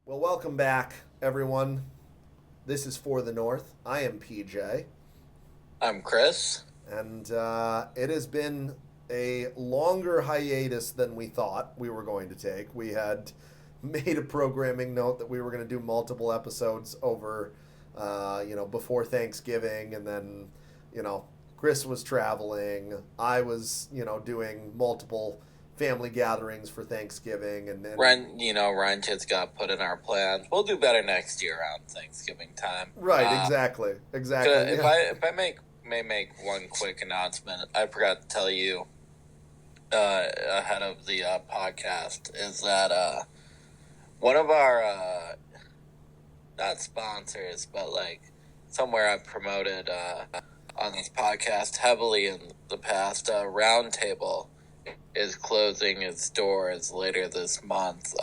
Welcome back, everyone. This is For the North. I am PJ. I'm Chris. And it has been a longer hiatus than we thought we were going to take. We had made a programming note that we were going to do multiple episodes over, before Thanksgiving. And then, Chris was traveling. I was, doing multiple family gatherings for Thanksgiving, and then Ryan just got put in our plans. We'll do better next year around Thanksgiving time. Right, exactly. If I may make one quick announcement, I forgot to tell you ahead of the podcast is that one of our not sponsors, but like somewhere I've promoted on this podcast heavily in the past, Roundtable is closing its doors later this month.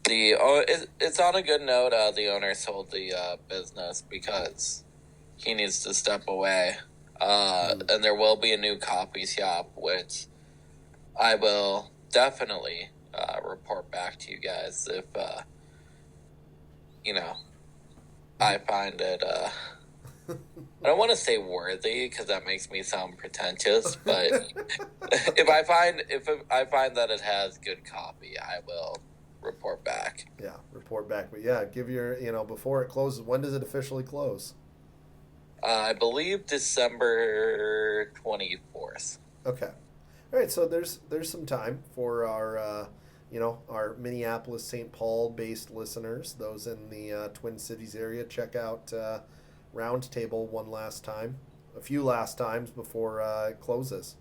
It's on a good note. The owner sold the business because he needs to step away. And there will be a new coffee shop, which I will definitely report back to you guys if, I find it... I don't want to say worthy because that makes me sound pretentious, but if I find that it has good coffee, I will report back. Yeah, report back. But yeah, give your before it closes. When does it officially close? I believe December 24th. Okay, all right. So there's some time for our our Minneapolis, St. Paul based listeners. Those in the Twin Cities area, check out. Roundtable one last time, a few last times before it closes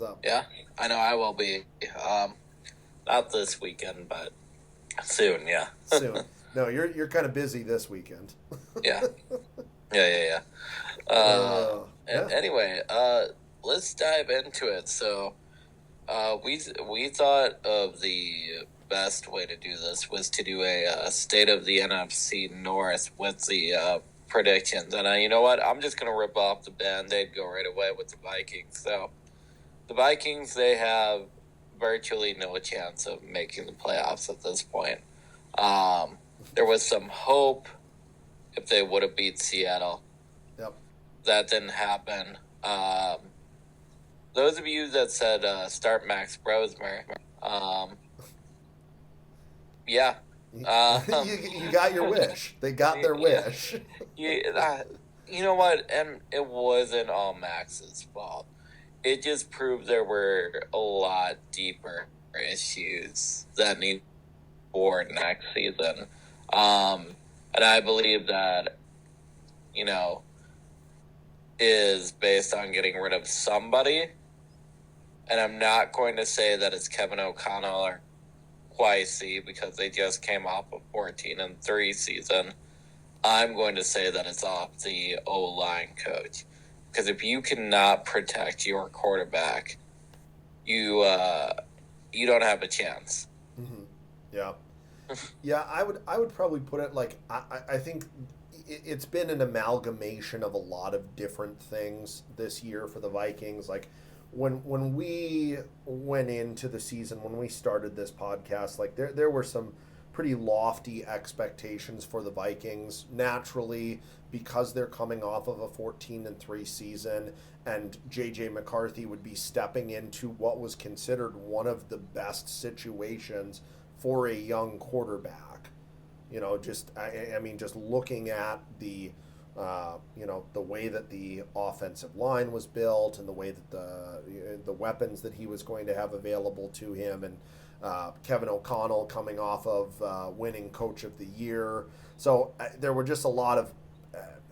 up. Yeah, I know I will be. Not this weekend, but soon. Yeah, soon. No, you're kind of busy this weekend. Yeah. Anyway, let's dive into it. So, we thought of the best way to do this was to do a state of the NFC North with the predictions. And you know what? I'm just going to rip off the Band-Aid, go right away with the Vikings. So, the Vikings, they have virtually no chance of making the playoffs at this point. There was some hope if they would have beat Seattle. Yep. That didn't happen. Those of you that said start Max Brosmer, yeah. You got your wish. They got their wish. You know what? And it wasn't all Max's fault. It just proved there were a lot deeper issues that need for next season. And I believe that, is based on getting rid of somebody. And I'm not going to say that it's Kevin O'Connell or Quicey because they just came off a 14-3 season. I'm going to say that it's off the O-line coach. Because if you cannot protect your quarterback, you don't have a chance. Mm-hmm. Yeah. Yeah, I would probably put it like, I think it's been an amalgamation of a lot of different things this year for the Vikings. Like, when we went into the season, when we started this podcast, like there were some pretty lofty expectations for the Vikings naturally because they're coming off of a 14-3 season, and JJ McCarthy would be stepping into what was considered one of the best situations for a young quarterback. Just I mean, just looking at the the way that the offensive line was built and the way that the weapons that he was going to have available to him, and Kevin O'Connell coming off of winning Coach of the Year. So there were just a lot of,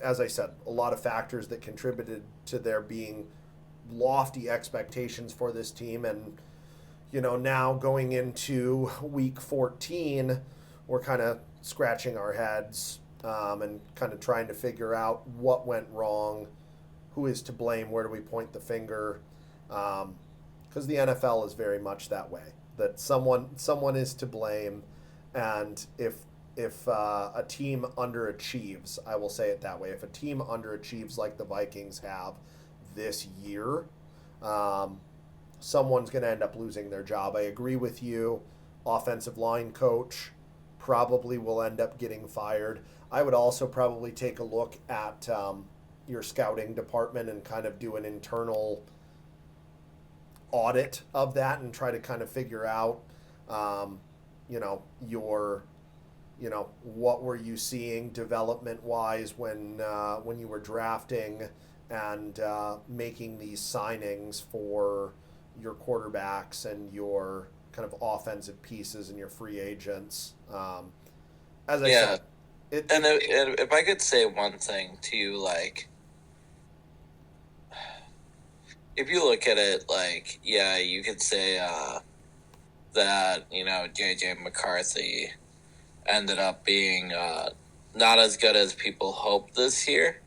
as I said, a lot of factors that contributed to there being lofty expectations for this team. And, now going into week 14, we're kind of scratching our heads and kind of trying to figure out what went wrong, who is to blame, where do we point the finger, because the NFL is very much that way, that someone is to blame. And if a team underachieves, I will say it that way, if a team underachieves like the Vikings have this year, someone's going to end up losing their job. I agree with you. Offensive line coach probably will end up getting fired. I would also probably take a look at your scouting department and kind of do an internal audit of that and try to kind of figure out, what were you seeing development-wise when you were drafting and making these signings for your quarterbacks and your kind of offensive pieces and your free agents. As I said, if I could say one thing to you, like, if you look at it, like, yeah, you could say that, J.J. McCarthy ended up being not as good as people hoped this year.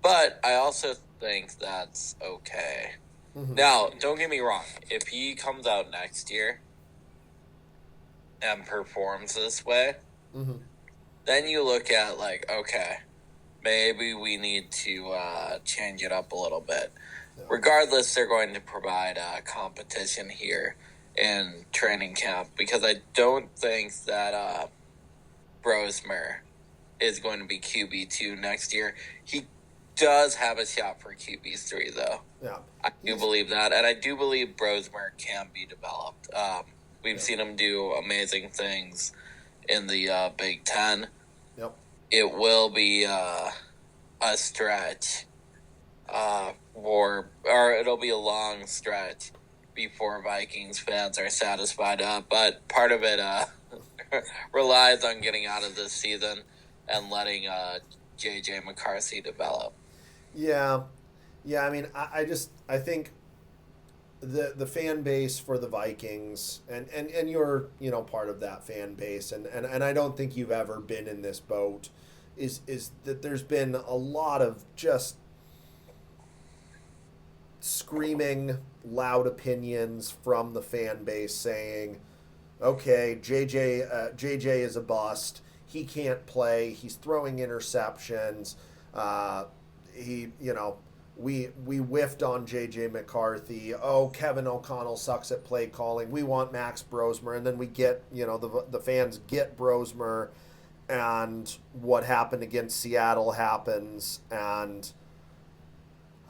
But I also think that's okay. Mm-hmm. Now, don't get me wrong. If he comes out next year and performs this way, mm-hmm. then you look at, like, okay, maybe we need to change it up a little bit. Yeah. Regardless, they're going to provide competition here in training camp, because I don't think that Brosmer is going to be QB2 next year. He does have a shot for QB3, though. Yeah, I do believe that, and I do believe Brosmer can be developed. We've seen him do amazing things in the Big Ten. Yep. It will be a stretch, or it'll be a long stretch before Vikings fans are satisfied. But part of it relies on getting out of this season and letting J.J. McCarthy develop. Yeah. I mean, I think the fan base for the Vikings, and you're part of that fan base, and I don't think you've ever been in this boat, is that there's been a lot of just screaming loud opinions from the fan base saying, okay, JJ is a bust. He can't play. He's throwing interceptions. We whiffed on JJ McCarthy. Oh, Kevin O'Connell sucks at play calling. We want Max Brosmer. And then we get, the fans get Brosmer, and what happened against Seattle happens. And,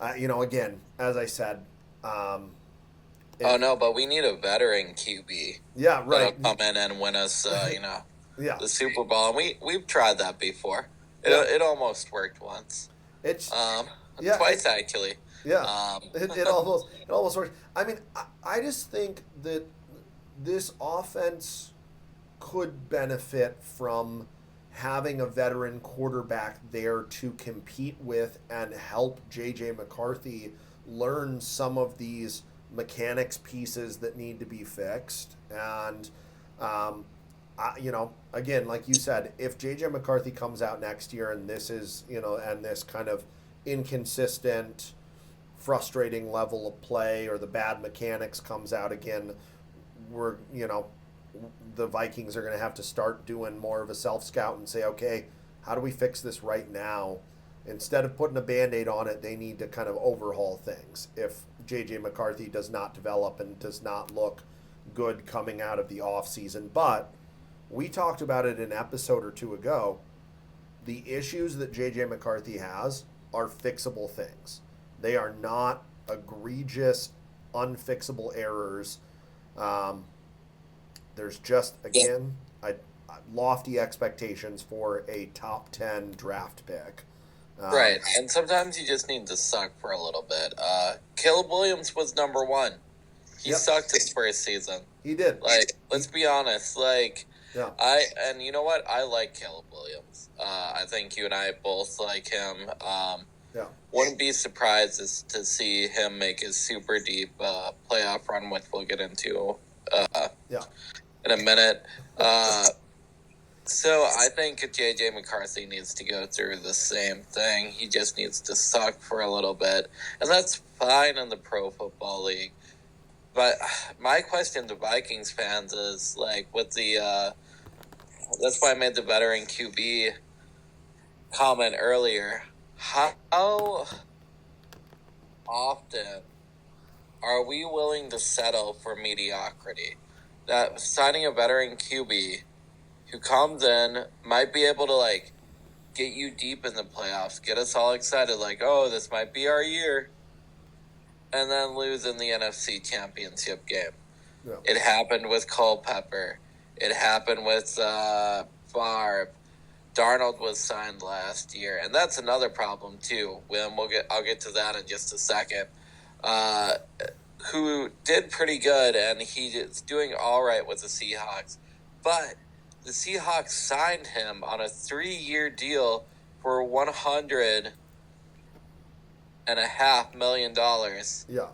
again, as I said, but we need a veteran QB. Yeah, right. That'll come in and win us, the Super Bowl. And we've tried that before. It almost worked once. Twice actually. Yeah, it almost works. I mean, I just think that this offense could benefit from having a veteran quarterback there to compete with and help JJ McCarthy learn some of these mechanics pieces that need to be fixed. And again, like you said, if JJ McCarthy comes out next year and this is, and this kind of inconsistent, frustrating level of play, or the bad mechanics comes out again, the Vikings are going to have to start doing more of a self-scout and say, okay, how do we fix this right now? Instead of putting a Band-Aid on it, they need to kind of overhaul things if JJ McCarthy does not develop and does not look good coming out of the offseason. But We talked about it an episode or two ago. The issues that J.J. McCarthy has are fixable things. They are not egregious, unfixable errors. Um, there's just, again, lofty expectations for a top 10 draft pick. Right, and sometimes you just need to suck for a little bit. Caleb Williams was number one. He sucked his first season. He did. Like, let's be honest. Like, yeah. And you know what? I like Caleb Williams. I think you and I both like him. Wouldn't be surprised to see him make his super deep playoff run, which we'll get into in a minute. So I think J.J. McCarthy needs to go through the same thing. He just needs to suck for a little bit. And that's fine in the Pro Football League. But my question to Vikings fans is, like, with the that's why I made the veteran QB comment earlier. How often are we willing to settle for mediocrity? That signing a veteran QB who comes in might be able to, like, get you deep in the playoffs, get us all excited, like, oh, this might be our year, and then lose in the NFC Championship game. Yeah. It happened with Culpepper. It happened with Favre. Darnold was signed last year, and that's another problem too. I'll get to that in just a second. Who did pretty good, and he is doing all right with the Seahawks, but the Seahawks signed him on a 3-year deal for $100.5 million. Yeah,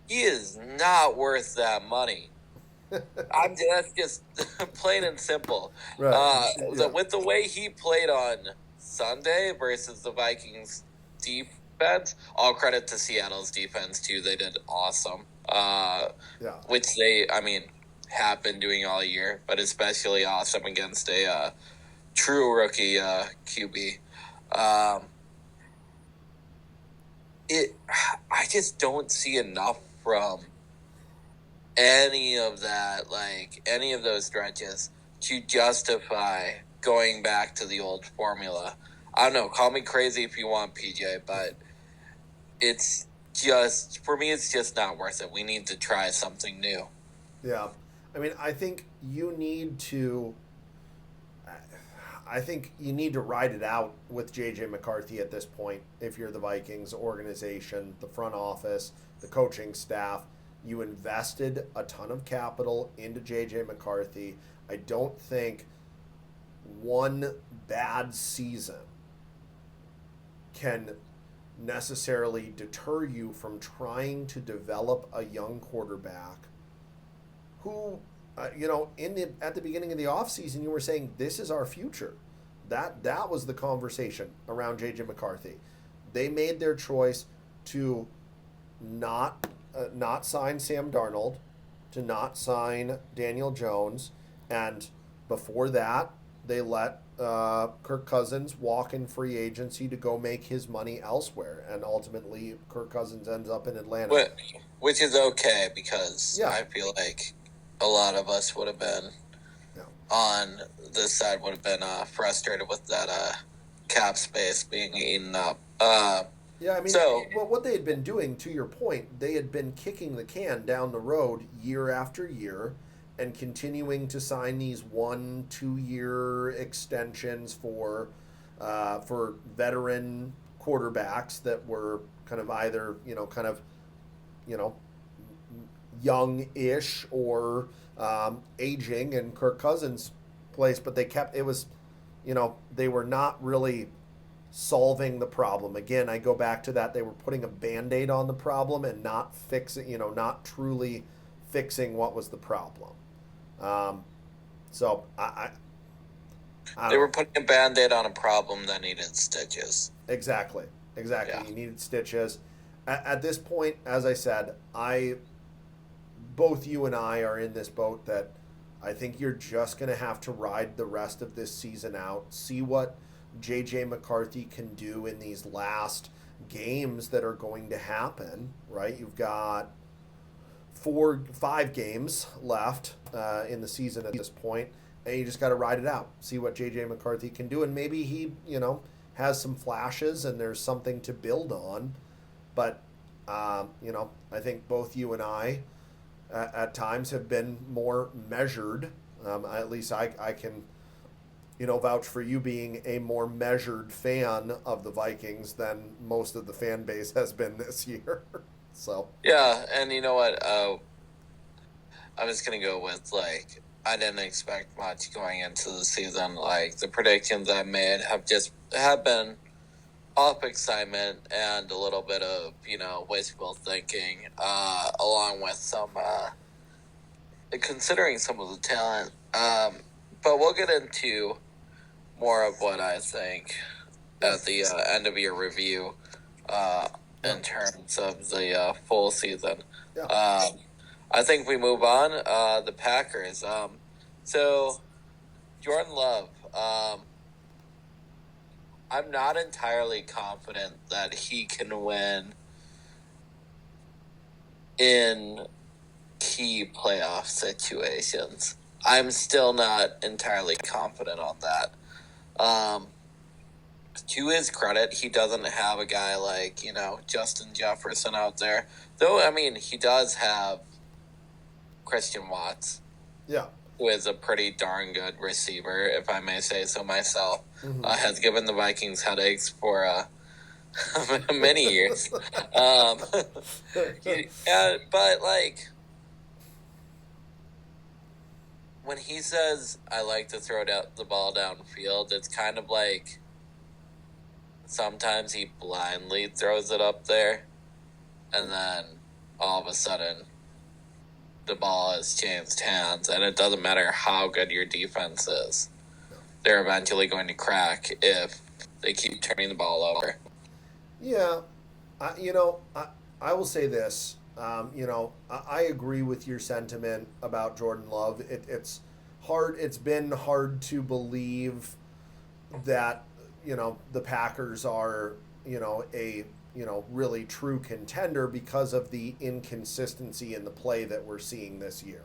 he is not worth that money. That's just plain and simple. Right. With the way he played on Sunday versus the Vikings defense, all credit to Seattle's defense too. They did awesome. Which they, have been doing all year, but especially awesome against a true rookie QB. I just don't see enough from any of that, like any of those stretches, to justify going back to the old formula. I don't know, call me crazy if you want, PJ, but it's just, for me, it's just not worth it. We need to try something new. Yeah. I think you need to ride it out with J.J. McCarthy at this point. If you're the Vikings organization, the front office, the coaching staff, you invested a ton of capital into J.J. McCarthy. I don't think one bad season can necessarily deter you from trying to develop a young quarterback who, at the beginning of the offseason, you were saying, this is our future. That was the conversation around J.J. McCarthy. They made their choice to not sign Sam Darnold, to not sign Daniel Jones, and before that, they let Kirk Cousins walk in free agency to go make his money elsewhere, and ultimately Kirk Cousins ends up in Atlanta. Which is okay, because I feel like a lot of us would have been on this side, would have been frustrated with that cap space being eaten up. What they had been doing, to your point, they had been kicking the can down the road year after year and continuing to sign these 1-2 year extensions for veteran quarterbacks that were kind of either, young-ish or aging in Kirk Cousins' place, but they were not really solving the problem. Again, I go back to that. They were putting a Band-Aid on the problem and not not truly fixing what was the problem. They were putting a Band-Aid on a problem that needed stitches. Exactly. Yeah. You needed stitches. At this point, as I said, both you and I are in this boat that I think you're just going to have to ride the rest of this season out, see what J.J. McCarthy can do in these last games that are going to happen, right? You've got 5 games left in the season at this point, and you just got to ride it out, see what JJ McCarthy can do, and maybe he, has some flashes and there's something to build on. But I think both you and I, at times, have been more measured. At least I can, vouch for you being a more measured fan of the Vikings than most of the fan base has been this year. So yeah, and you know what? I'm just gonna go with I didn't expect much going into the season. Like the predictions I made have been off excitement and a little bit of wishful thinking, along with some considering some of the talent. But we'll get into more of what I think at the end of your review, in terms of the full season. yeah, I think we move on. The Packers. So Jordan Love. I'm not entirely confident that he can win in key playoff situations. I'm still not entirely confident on that. To his credit, he doesn't have a guy like, Justin Jefferson out there. Though, I mean, he does have Christian Watts, yeah, who is a pretty darn good receiver, if I may say so myself. mm-hmm. Has given the Vikings headaches for many years. But, when he says, I like to throw the ball downfield, it's kind of like sometimes he blindly throws it up there, and then all of a sudden the ball has changed hands, and it doesn't matter how good your defense is. They're eventually going to crack if they keep turning the ball over. Yeah, I will say this. I agree with your sentiment about Jordan Love. It's hard. It's been hard to believe that the Packers are a really true contender because of the inconsistency in the play that we're seeing this year.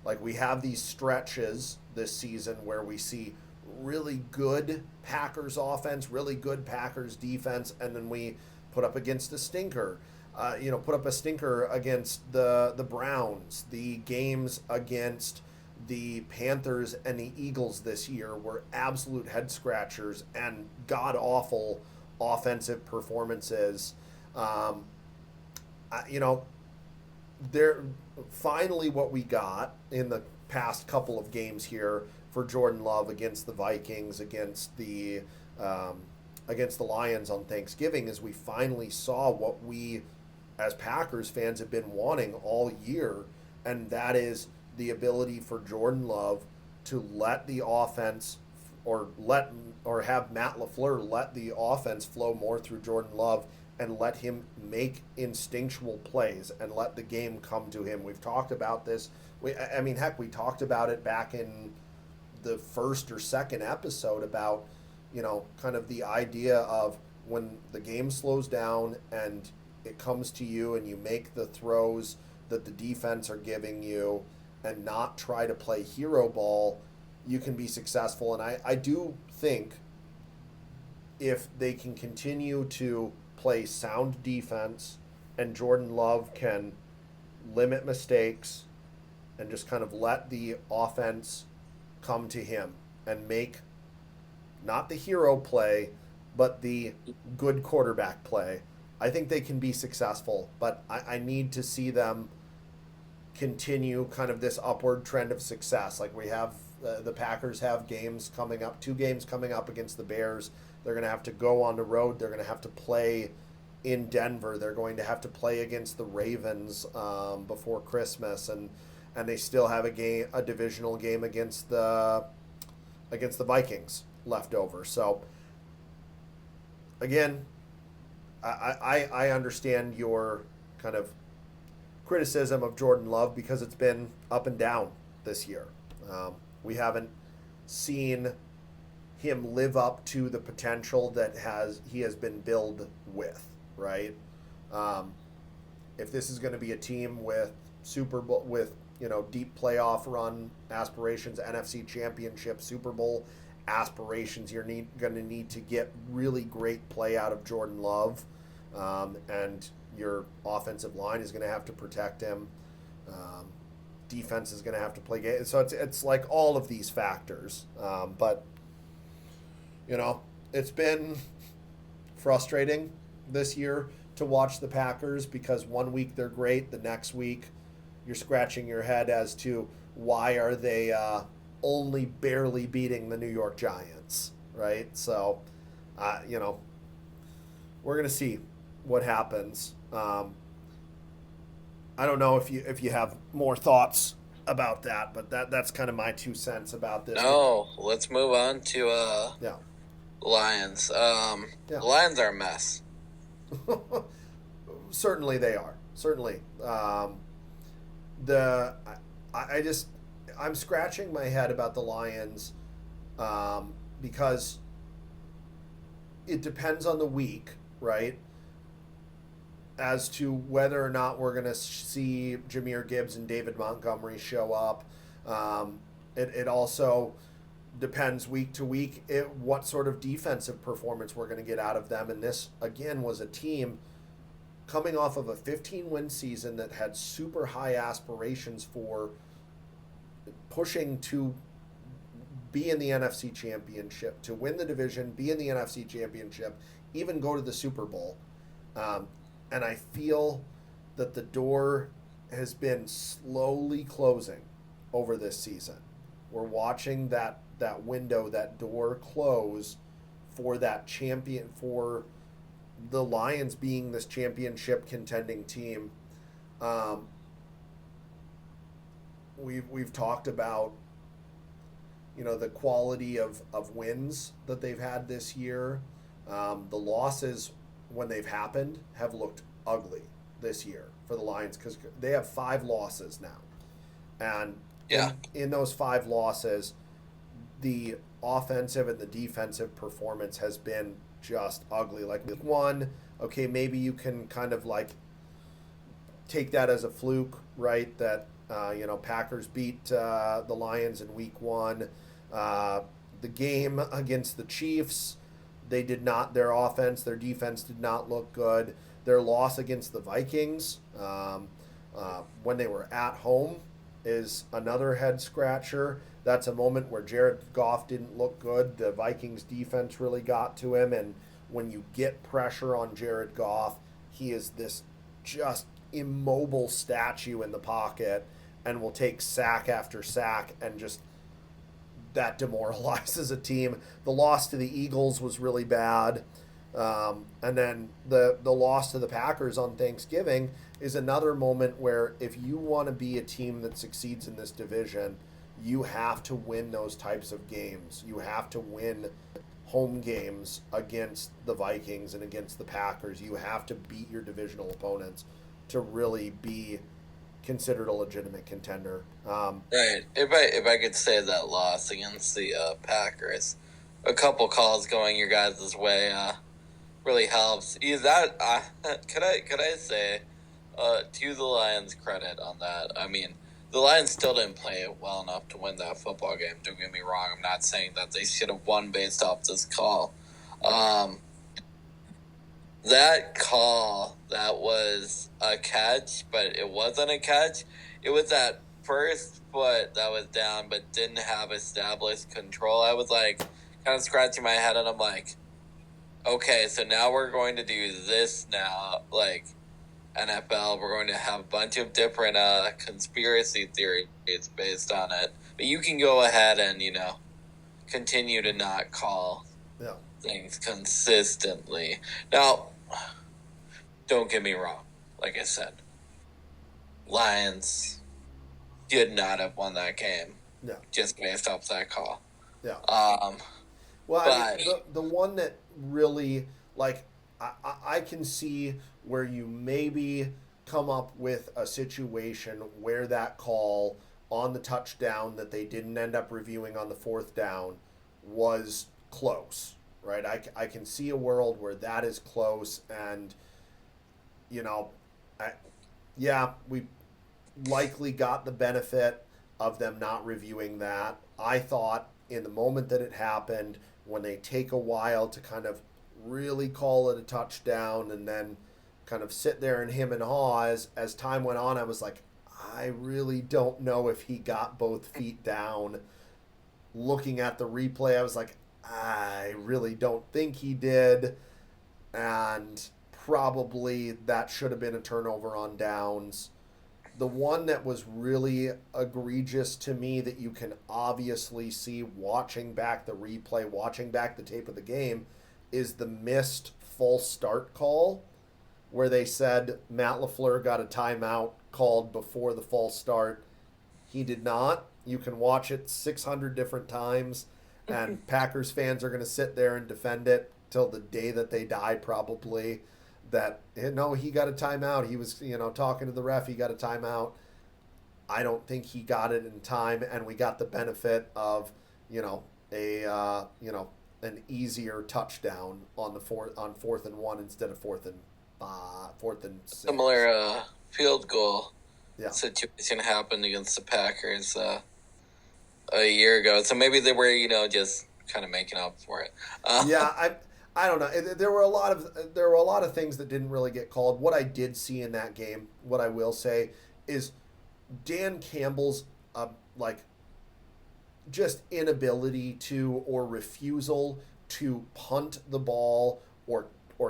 Like we have these stretches this season where we see really good Packers offense, really good Packers defense, and then we put up against a stinker. Put up a stinker against the Browns. The games against the Panthers and the Eagles this year were absolute head scratchers and god awful offensive performances. They're finally what we got in the past couple of games here for Jordan Love against the Vikings, against the Lions on Thanksgiving, is we finally saw what we as Packers fans have been wanting all year, and that is the ability for Jordan Love to let the offense or have Matt LaFleur let the offense flow more through Jordan Love and let him make instinctual plays and let the game come to him. We've talked about this. We talked about it back in the first or second episode about, kind of the idea of when the game slows down and it comes to you and you make the throws that the defense are giving you and not try to play hero ball, you can be successful. And I do think if they can continue to play sound defense and Jordan Love can limit mistakes and just kind of let the offense come to him and make not the hero play, but the good quarterback play, I think they can be successful. But I need to see them continue kind of this upward trend of success. Like we have, the Packers have games coming up, 2 games coming up against the Bears. They're going to have to go on the road. They're going to have to play in Denver. They're going to have to play against the Ravens before Christmas, and they still have a divisional game against the Vikings left over. So again, I understand your kind of criticism of Jordan Love because it's been up and down this year. We haven't seen him live up to the potential that he has been billed with, right? If this is going to be a team with deep playoff run aspirations, NFC Championship, Super Bowl aspirations. You're going to need to get really great play out of Jordan Love, and your offensive line is going to have to protect him. Defense is going to have to play game. So it's like all of these factors. But it's been frustrating this year to watch the Packers because one week they're great, the next week you're scratching your head as to why are they only barely beating the New York Giants, right? So, we're gonna see what happens. I don't know if you have more thoughts about that, but that's kind of my 2 cents about this. No, let's move on to yeah. Lions. Yeah. The Lions are a mess. Certainly they are. Certainly. I'm scratching my head about the Lions because it depends on the week, right? As to whether or not we're going to see Jahmyr Gibbs and David Montgomery show up. It also depends week to week what sort of defensive performance we're going to get out of them. And this, again, was a team coming off of a 15-win season that had super high aspirations for pushing to be in the NFC Championship, to win the division, be in the NFC Championship, even go to the Super Bowl. And I feel that the door has been slowly closing over this season. We're watching that window, that door close for that champion, for the Lions being this championship contending team. We've talked about the quality of wins that they've had this year. The losses, when they've happened, have looked ugly this year for the Lions because they have 5 losses now. And in those 5 losses, the offensive and the defensive performance has been just ugly. Like week 1, okay, maybe you can kind of like take that as a fluke, right? That, Packers beat the Lions in week 1. The game against the Chiefs, they did not, their offense, their defense did not look good. Their loss against the Vikings, when they were at home, is another head scratcher. That's a moment where Jared Goff didn't look good. The Vikings defense really got to him, and when you get pressure on Jared Goff, he is this just immobile statue in the pocket and will take sack after sack, and just that demoralizes a team. The loss to the Eagles was really bad. And then the loss to the Packers on Thanksgiving is another moment where if you want to be a team that succeeds in this division, you have to win those types of games. You have to win home games against the Vikings and against the Packers. You have to beat your divisional opponents to really be considered a legitimate contender. Right. If I could say that loss against the Packers, a couple calls going your guys' way really helps. Is that could I say to the Lions' credit on that? I mean, the Lions still didn't play it well enough to win that football game. Don't get me wrong. I'm not saying that they should have won based off this call. That call, that was a catch, but it wasn't a catch. It was that first foot that was down but didn't have established control. I was like kind of scratching my head, and I'm like, okay, so now we're going to do this now, like NFL. We're going to have a bunch of different conspiracy theories based on it. But you can go ahead and, continue to not call things consistently. Now, don't get me wrong. Like I said, Lions did not have won that game just based off that call. Yeah. Well, the one that really, like, I can see where you maybe come up with a situation where that call on the touchdown that they didn't end up reviewing on the 4th down was close, right? I can see a world where that is close, and, likely got the benefit of them not reviewing that. I thought in the moment that it happened, when they take a while to kind of really call it a touchdown and then kind of sit there and him and haw, as time went on, I was like, I really don't know if he got both feet down. Looking at the replay, I was like, I really don't think he did. And probably that should have been a turnover on downs. The one that was really egregious to me that you can obviously see watching back the replay, watching back the tape of the game, is the missed false start call where they said Matt LaFleur got a timeout called before the false start. He did not. You can watch it 600 different times, and Packers fans are going to sit there and defend it till the day that they die, probably. That, no, he got a timeout. He was, talking to the ref. He got a timeout. I don't think he got it in time, and we got the benefit of, an easier touchdown on on 4th and 1 instead of 4th and 6. Similar field goal Yeah. situation happened against the Packers a year ago, so maybe they were just kind of making up for it. Yeah, I don't know. There were a lot of things that didn't really get called. What I did see in that game, what I will say, is Dan Campbell's just inability to, or refusal to, punt the ball or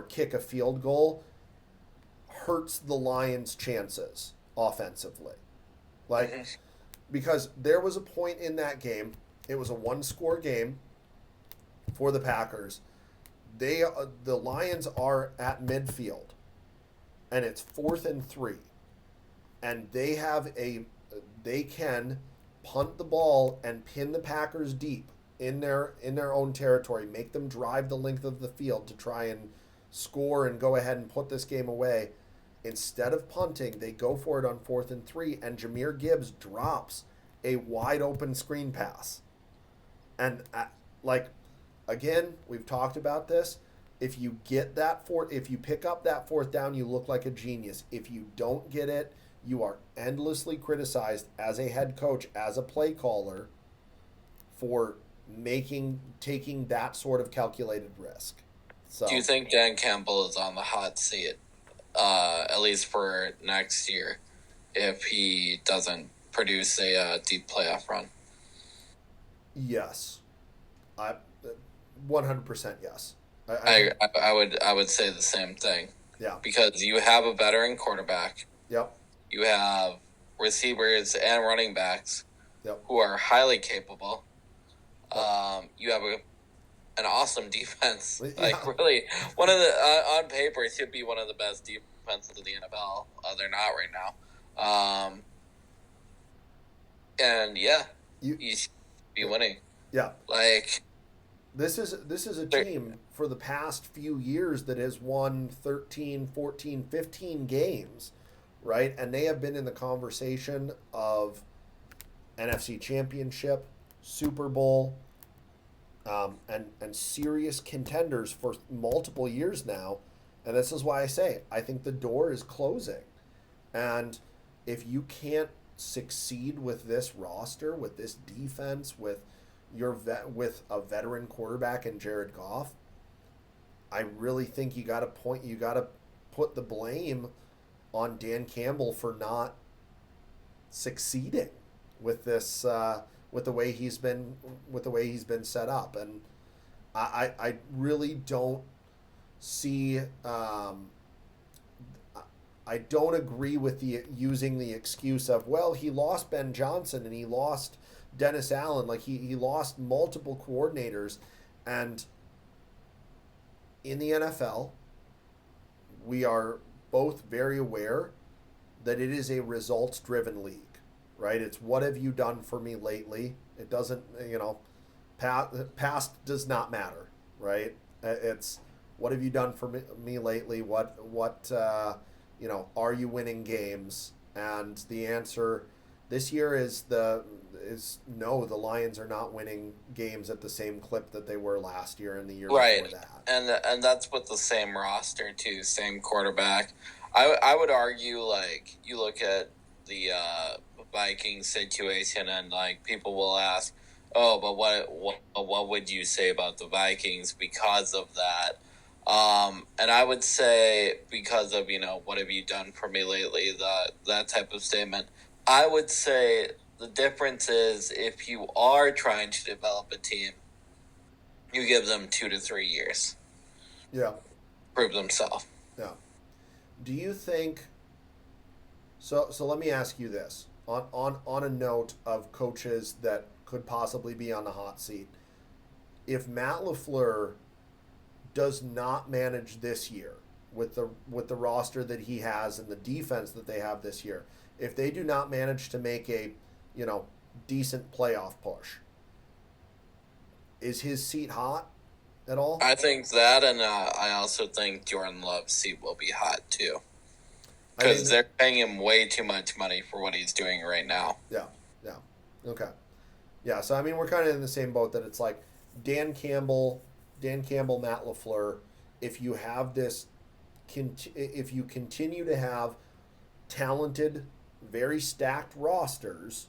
kick a field goal hurts the Lions' chances offensively. Because there was a point in that game, it was a one-score game for the Packers. The Lions are at midfield, and it's 4th and 3, and they can punt the ball and pin the Packers deep in their own territory, make them drive the length of the field to try and score and go ahead and put this game away. Instead of punting, they go for it on 4th and 3, and Jahmyr Gibbs drops a wide open screen pass. And again, we've talked about this. If you get if you pick up that 4th down, you look like a genius. If you don't get it, you are endlessly criticized as a head coach, as a play caller, for taking that sort of calculated risk. So, do you think Dan Campbell is on the hot seat, at least for next year, if he doesn't produce a deep playoff run? Yes, 100% yes. I would say the same thing. Yeah, because you have a veteran quarterback. Yep. You have receivers and running backs. Yep. Who are highly capable. You have an awesome defense. Yeah. Really, one of the on paper it should be one of the best defenses of the NFL. They're not right now. And yeah, you should be winning. Yeah. This is a team for the past few years that has won 13, 14, 15 games, right? And they have been in the conversation of NFC Championship, Super Bowl, and serious contenders for multiple years now. And this is why I say I think the door is closing. And if you can't succeed with this roster, with this defense, with with a veteran quarterback in Jared Goff, I really think you got to put the blame on Dan Campbell for not succeeding with this with the way he's been set up. And I really don't see I don't agree with using the excuse of, well, he lost Ben Johnson and he lost Dennis Allen. He lost multiple coordinators. And in the NFL, we are both very aware that it is a results-driven league, right? It's what have you done for me lately? It doesn't, past does not matter, right? It's what have you done for me lately? What are you winning games? And the answer this year is no. The Lions are not winning games at the same clip that they were last year and the year before that. And that's with the same roster too, same quarterback. I would argue, you look at the Vikings situation, and like people will ask, "Oh, but what would you say about the Vikings because of that?" And I would say because of what have you done for me lately, that type of statement. I would say the difference is if you are trying to develop a team, you give them 2 to 3 years. Yeah. Prove themselves. Yeah. Do you think so let me ask you this. On a note of coaches that could possibly be on the hot seat. If Matt LaFleur does not manage this year with the roster that he has and the defense that they have this year, if they do not manage to make a, you know, decent playoff push, is his seat hot at all? I think that, and I also think Jordan Love's seat will be hot too, I think because they're paying him way too much money for what he's doing right now. yeah, yeah, okay, yeah. So I mean, we're kind of in the same boat that it's like Dan Campbell, Matt LaFleur. If you have this, if you continue to have talented, very stacked rosters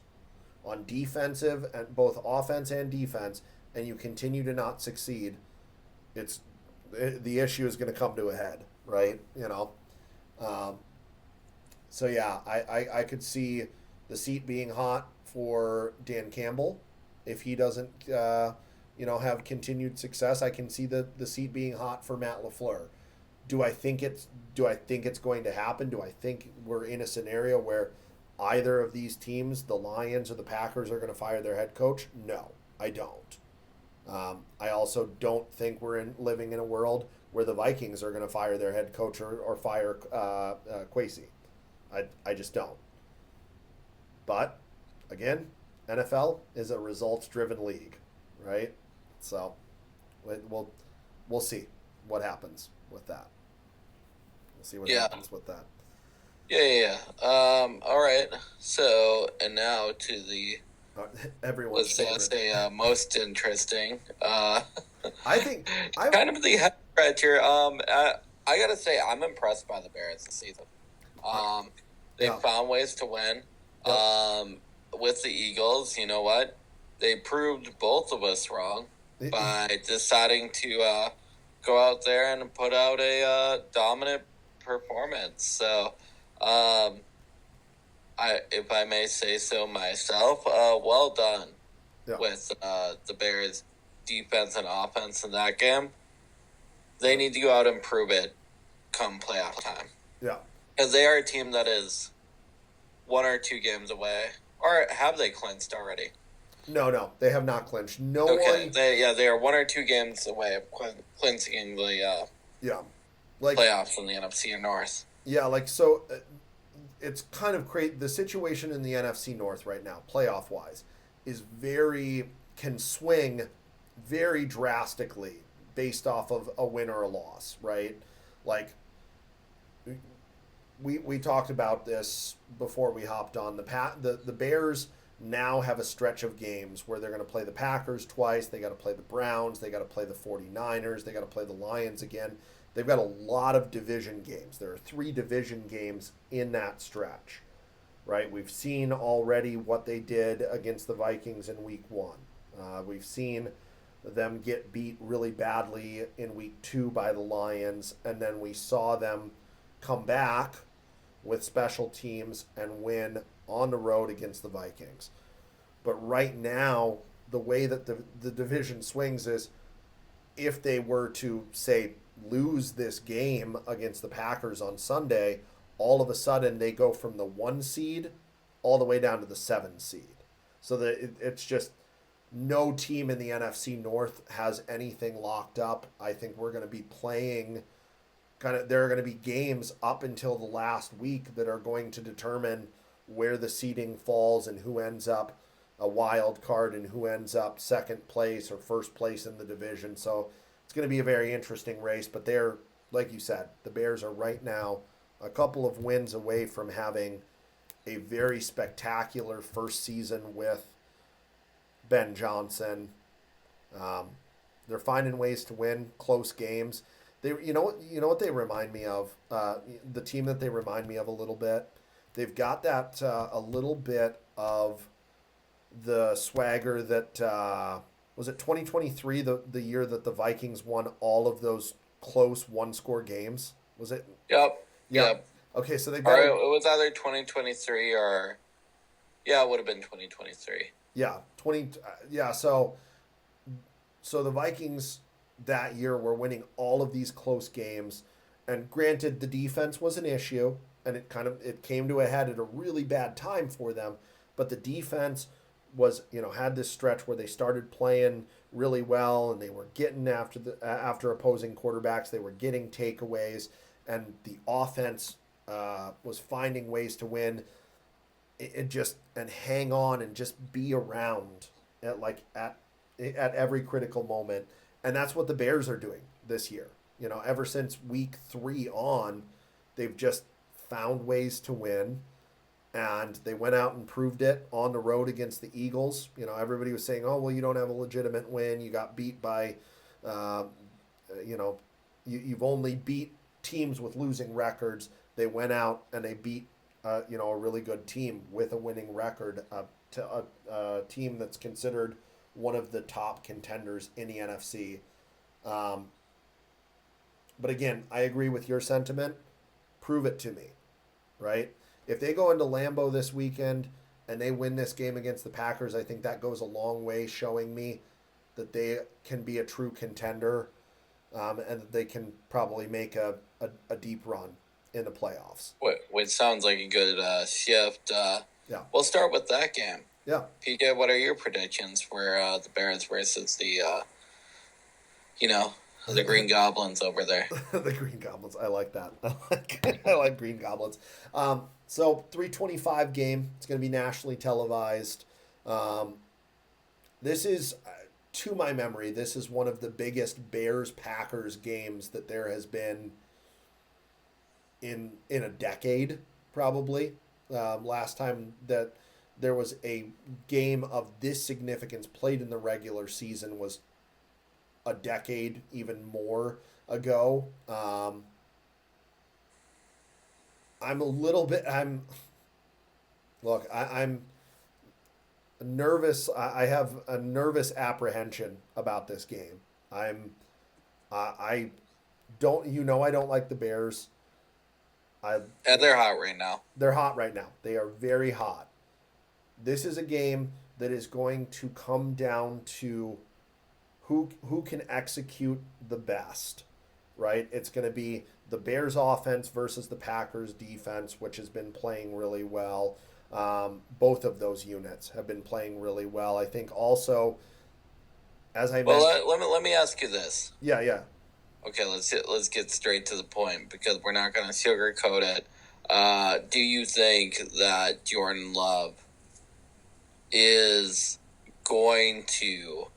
on defensive and both offense and defense, and you continue to not succeed, it's the issue is going to come to a head, right? You know, um, so yeah, I could see the seat being hot for Dan Campbell if he doesn't have continued success. I can see the seat being hot for Matt LaFleur. Do I think it's going to happen? Do I think we're in a scenario where either of these teams, the Lions or the Packers, are going to fire their head coach? No, I don't. I also don't think we're living in a world where the Vikings are going to fire their head coach or fire Kwesi. I just don't. But again, NFL is a results-driven league, right? So we'll see what happens with that. We'll see what happens with that. Yeah. All right. So, and now to the everyone's say most interesting. I think kind of the head scratcher. I gotta say I'm impressed by the Bears this season. They found ways to win. With the Eagles, you know what? They proved both of us wrong by deciding to go out there and put out a dominant performance. So, if I may say so myself, well done with the Bears' defense and offense in that game. They need to go out and prove it come playoff time. Yeah. Because they are a team that is 1 or 2 games away. Or have they clinched already? No, they have not clinched. Okay, they are 1 or 2 games away of clinching the playoffs in the NFC North. Yeah, it's kind of crazy. The situation in the NFC North right now, playoff-wise, can swing very drastically based off of a win or a loss, right? Like, we talked about this before we hopped on. The Bears now have a stretch of games where they're going to play the Packers twice. They got to play the Browns. They got to play the 49ers. They got to play the Lions again. They've got a lot of division games. There are 3 division games in that stretch, right? We've seen already what they did against the Vikings in week 1. We've seen them get beat really badly in week 2 by the Lions, and then we saw them come back with special teams and win on the road against the Vikings. But right now, the way that the division swings is if they were to, say, lose this game against the Packers on Sunday, all of a sudden they go from the 1 seed all the way down to the 7 seed. So that it's just no team in the NFC North has anything locked up. I think we're going to be playing there are going to be games up until the last week that are going to determine where the seeding falls and who ends up a wild card and who ends up second place or first place in the division. So it's going to be a very interesting race, but they're, like you said, the Bears are right now a couple of wins away from having a very spectacular first season with Ben Johnson. They're finding ways to win close games. You know what they remind me of? The team that they remind me of a little bit. They've got that a little bit of the swagger that was it 2023, the year that the Vikings won all of those close one score games. Was it? Yep. Yeah. Yep. Okay, so they've Or got it was either 2023 or yeah, it would have been 2023. yeah 20 yeah so the Vikings that year were winning all of these close games, and granted the defense was an issue, and it came to a head at a really bad time for them, but the defense was had this stretch where they started playing really well, and they were getting after opposing quarterbacks, they were getting takeaways, and the offense was finding ways to win. It just and hang on and just be around at every critical moment, and that's what the Bears are doing this year. Ever since week 3 on, they've just found ways to win, and they went out and proved it on the road against the Eagles. Everybody was saying, "Oh, well, you don't have a legitimate win. You got beat by, uh, you know, you've only beat teams with losing records." They went out and they beat, a really good team with a winning record, to a team that's considered one of the top contenders in the NFC. Um, but again, I agree with your sentiment. Prove it to me, right? If they go into Lambeau this weekend and they win this game against the Packers, I think that goes a long way showing me that they can be a true contender, and that they can probably make a deep run in the playoffs. Which sounds like a good shift. Yeah. We'll start with that game. Yeah. PJ, what are your predictions for the Bears versus the Green Goblins over there? The Green Goblins. I like that. I like Green Goblins. So 325 game. It's going to be nationally televised. This is, to my memory, this is one of the biggest Bears-Packers games that there has been in a decade, probably. Last time that there was a game of this significance played in the regular season was a decade, even more ago. I'm nervous. I have a nervous apprehension about this game. I don't, I don't like the Bears. And they're hot right now. They're hot right now. They are very hot. This is a game that is going to come down to who can execute the best, right? It's going to be the Bears offense versus the Packers defense, which has been playing really well. Both of those units have been playing really well. I think also, as I mentioned... Well, let me ask you this. Yeah. Okay, let's get straight to the point because we're not going to sugarcoat it. Do you think that Jordan Love is going to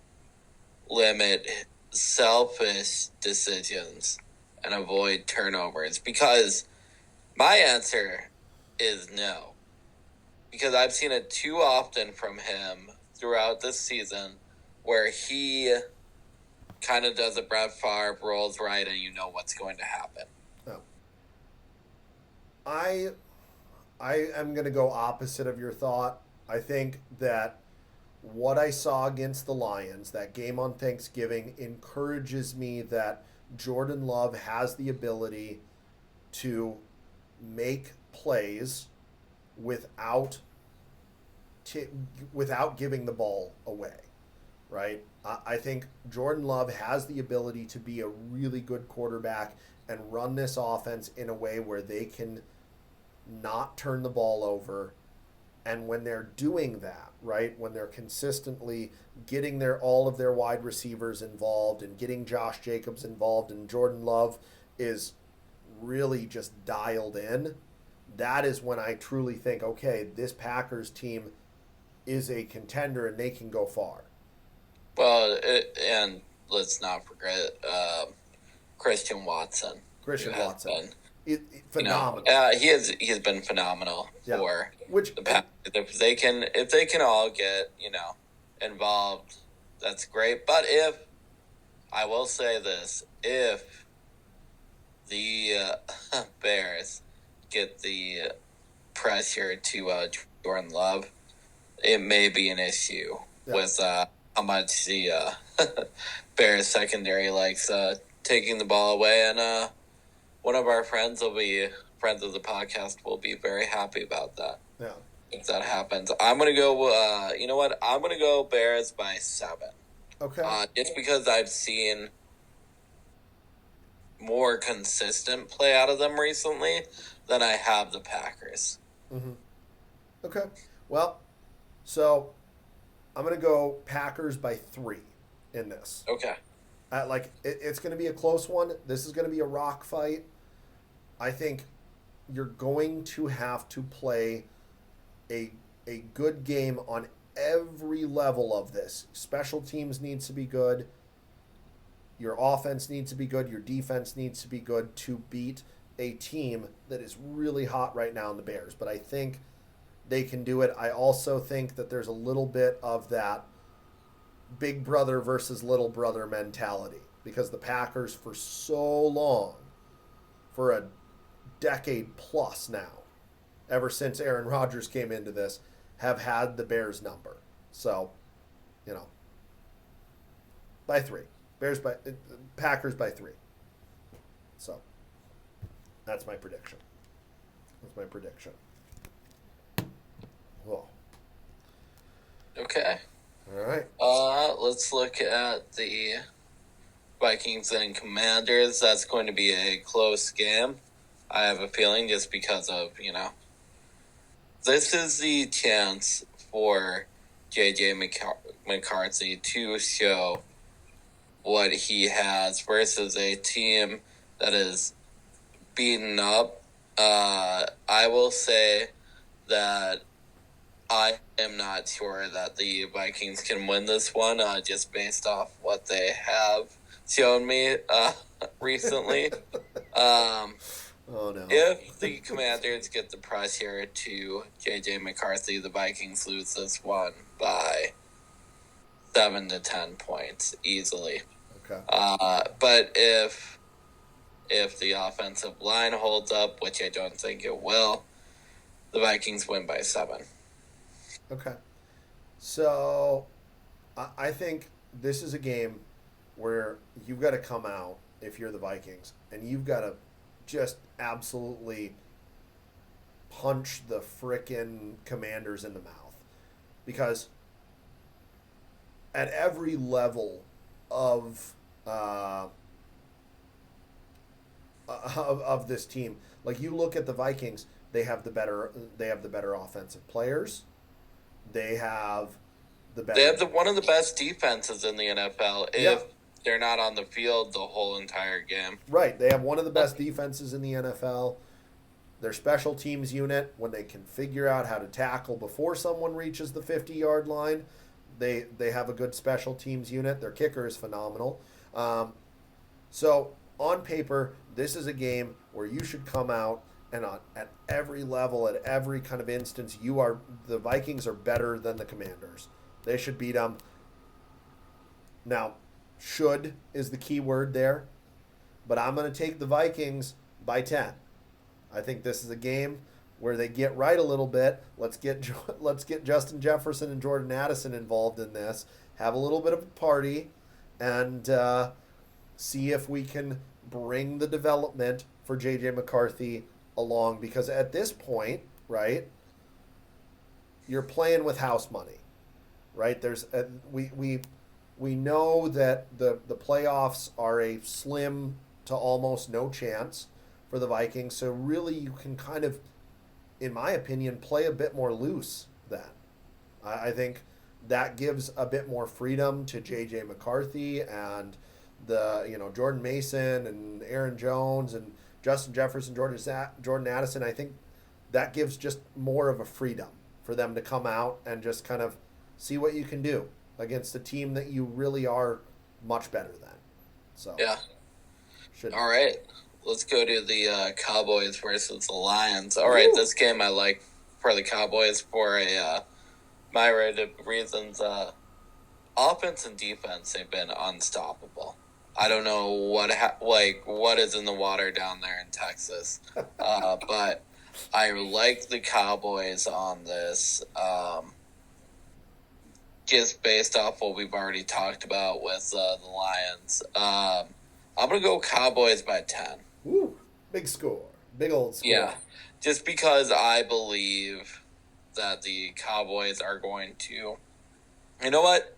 limit selfish decisions and avoid turnovers? Because my answer is no. Because I've seen it too often from him throughout this season where he kind of does a Brett Favre, rolls right, and you know what's going to happen. Oh. I am going to go opposite of your thought. I think that what I saw against the Lions, that game on Thanksgiving, encourages me that Jordan Love has the ability to make plays without giving the ball away, right? I think Jordan Love has the ability to be a really good quarterback and run this offense in a way where they can not turn the ball over. And when they're doing that, right, when they're consistently getting all of their wide receivers involved and getting Josh Jacobs involved, and Jordan Love is really just dialed in, that is when I truly think, okay, this Packers team is a contender and they can go far. Well, and let's not forget Christian Watson. Phenomenal. He has been phenomenal for the Packers. If they can all get involved, that's great. But I will say this, if the Bears get the pressure to Jordan Love, it may be an issue with how much the Bears secondary likes taking the ball away. And one of our friends of the podcast will be very happy about that. Yeah. If that happens, I'm going to go, you know what? I'm going to go Bears by 7. Okay. Just because I've seen more consistent play out of them recently than I have the Packers. Mm-hmm. Okay. Well, so I'm going to go Packers by 3 in this. Okay. It's going to be a close one. This is going to be a rock fight. I think you're going to have to play a good game on every level of this. Special teams needs to be good. Your offense needs to be good. Your defense needs to be good to beat a team that is really hot right now in the Bears. But I think they can do it. I also think that there's a little bit of that big brother versus little brother mentality because the Packers for so long, for a decade plus now, ever since Aaron Rodgers came into this, have had the Bears number. So, by 3. Packers by 3. So, that's my prediction. Whoa. Okay. All right. Let's look at the Vikings and Commanders. That's going to be a close game. I have a feeling just because of, this is the chance for J.J. McCarthy to show what he has versus a team that is beaten up. I will say that I am not sure that the Vikings can win this one, just based off what they have shown me recently. Oh, no. If the Commanders get the pressure to J.J. McCarthy, the Vikings lose this one by 7 to 10 points easily. Okay. But if the offensive line holds up, which I don't think it will, the Vikings win by 7. Okay. So, I think this is a game where you've got to come out, if you're the Vikings, and you've got to just absolutely punch the frickin' Commanders in the mouth. Because at every level of this team, like you look at the Vikings, they have the better offensive players. They have one of the best defenses in the NFL if they're not on the field the whole entire game. Right. They have one of the best defenses in the NFL. Their special teams unit, when they can figure out how to tackle before someone reaches the 50-yard line, they have a good special teams unit. Their kicker is phenomenal. So on paper, this is a game where you should come out and at every level, at every kind of instance, the Vikings are better than the Commanders. They should beat them. Now, should is the key word there, but I'm going to take the Vikings by 10. I think this is a game where they get right a little bit. Let's get Justin Jefferson and Jordan Addison involved in this. Have a little bit of a party, and see if we can bring the development for J.J. McCarthy along. Because at this point, right, you're playing with house money, right? We know that the playoffs are a slim to almost no chance for the Vikings. So really you can kind of, in my opinion, play a bit more loose then. I think that gives a bit more freedom to J.J. McCarthy and Jordan Mason and Aaron Jones and Justin Jefferson, Jordan Addison. I think that gives just more of a freedom for them to come out and just kind of see what you can do against a team that you really are much better than. So yeah. All right. Let's go to the Cowboys versus the Lions. All right, this game I like for the Cowboys for a myriad of reasons. Offense and defense, they've been unstoppable. I don't know what is in the water down there in Texas, but I like the Cowboys on this. Just based off what we've already talked about with the Lions. I'm going to go Cowboys by 10. Woo, big score. Big old score. Yeah, just because I believe that the Cowboys are going to... You know what?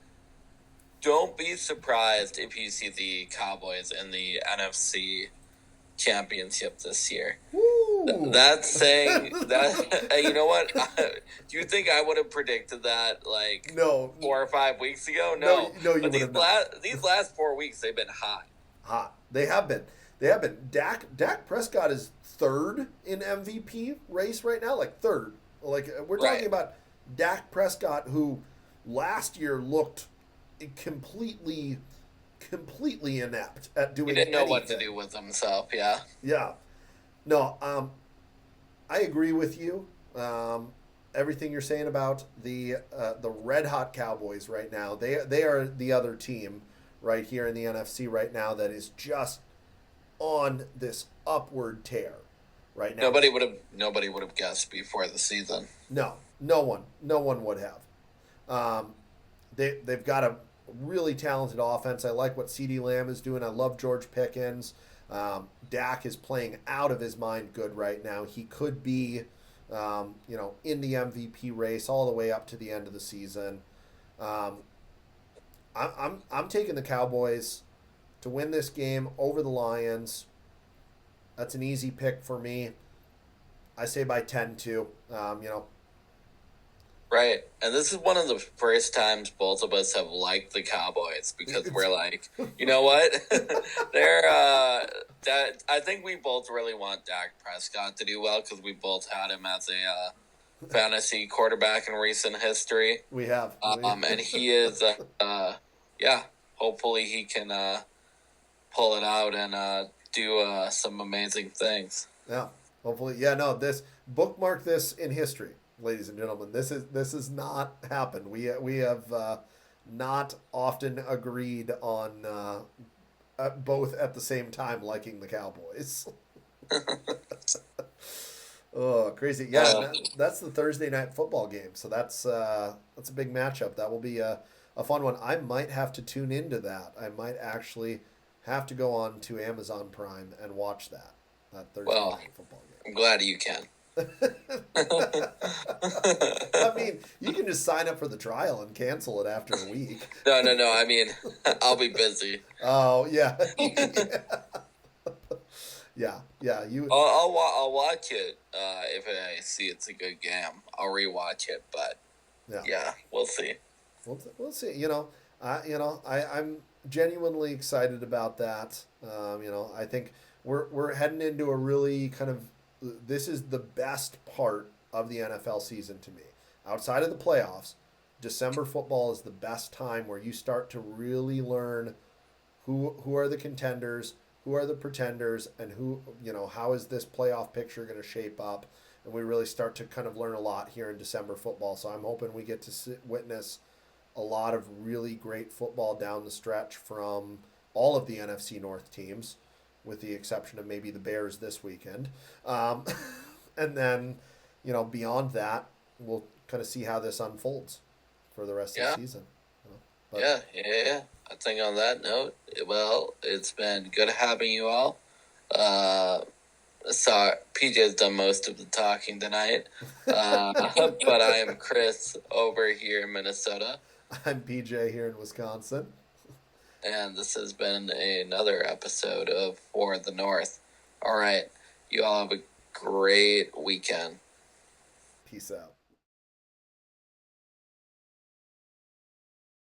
Don't be surprised if you see the Cowboys in the NFC Championship this year. Woo. That's saying that... you know what? Do you think I would have predicted that like No. 4 or 5 weeks ago? No, you but would have these last 4 weeks they've been hot. They have been. Dak Prescott is third in MVP race right now, like third. Like we're talking about Dak Prescott, who last year looked completely inept at doing. He didn't know anything. what to do with himself. Yeah. Yeah. No. I agree with you. Everything you're saying about the red hot Cowboys right now. They are the other team right here in the NFC right now that is just on this upward tear right now. Nobody would have guessed before the season. No one would have. They've got a really talented offense. I like what CeeDee Lamb is doing. I love George Pickens. Dak is playing out of his mind good right now. He could be, in the MVP race all the way up to the end of the season. I'm taking the Cowboys to win this game over the Lions. That's an easy pick for me. I say by 10 too. Right, and this is one of the first times both of us have liked the Cowboys because we're like, you know what? I think we both really want Dak Prescott to do well because we both had him as a fantasy quarterback in recent history. We have. And he is, hopefully he can pull it out and do some amazing things. Yeah, hopefully. Yeah, no, bookmark this in history, ladies and gentlemen. This has not happened. We have not often agreed on both at the same time liking the Cowboys. Oh, crazy! Yeah, that's the Thursday night football game. So that's a big matchup. That will be a fun one. I might have to tune into that. I might actually have to go on to Amazon Prime and watch that Thursday night football game. I'm glad you can. I mean, you can just sign up for the trial and cancel it after a week. No. I mean, I'll be busy. Oh yeah, yeah. I'll watch it if I see it's a good game. I'll rewatch it, but yeah, we'll see. We'll see. I'm genuinely excited about that. I think we're heading into a really kind of. This is the best part of the NFL season to me. Outside of the playoffs, December football is the best time where you start to really learn who are the contenders, who are the pretenders, and how is this playoff picture going to shape up. And we really start to kind of learn a lot here in December football. So I'm hoping we get to witness a lot of really great football down the stretch from all of the NFC North teams, with the exception of maybe the Bears this weekend. And then, beyond that, we'll kind of see how this unfolds for the rest of the season. Yeah. I think on that note, well, it's been good having you all. Sorry, PJ's done most of the talking tonight. But I am Chris over here in Minnesota. I'm PJ here in Wisconsin. And this has been another episode of For the North. All right. You all have a great weekend. Peace out.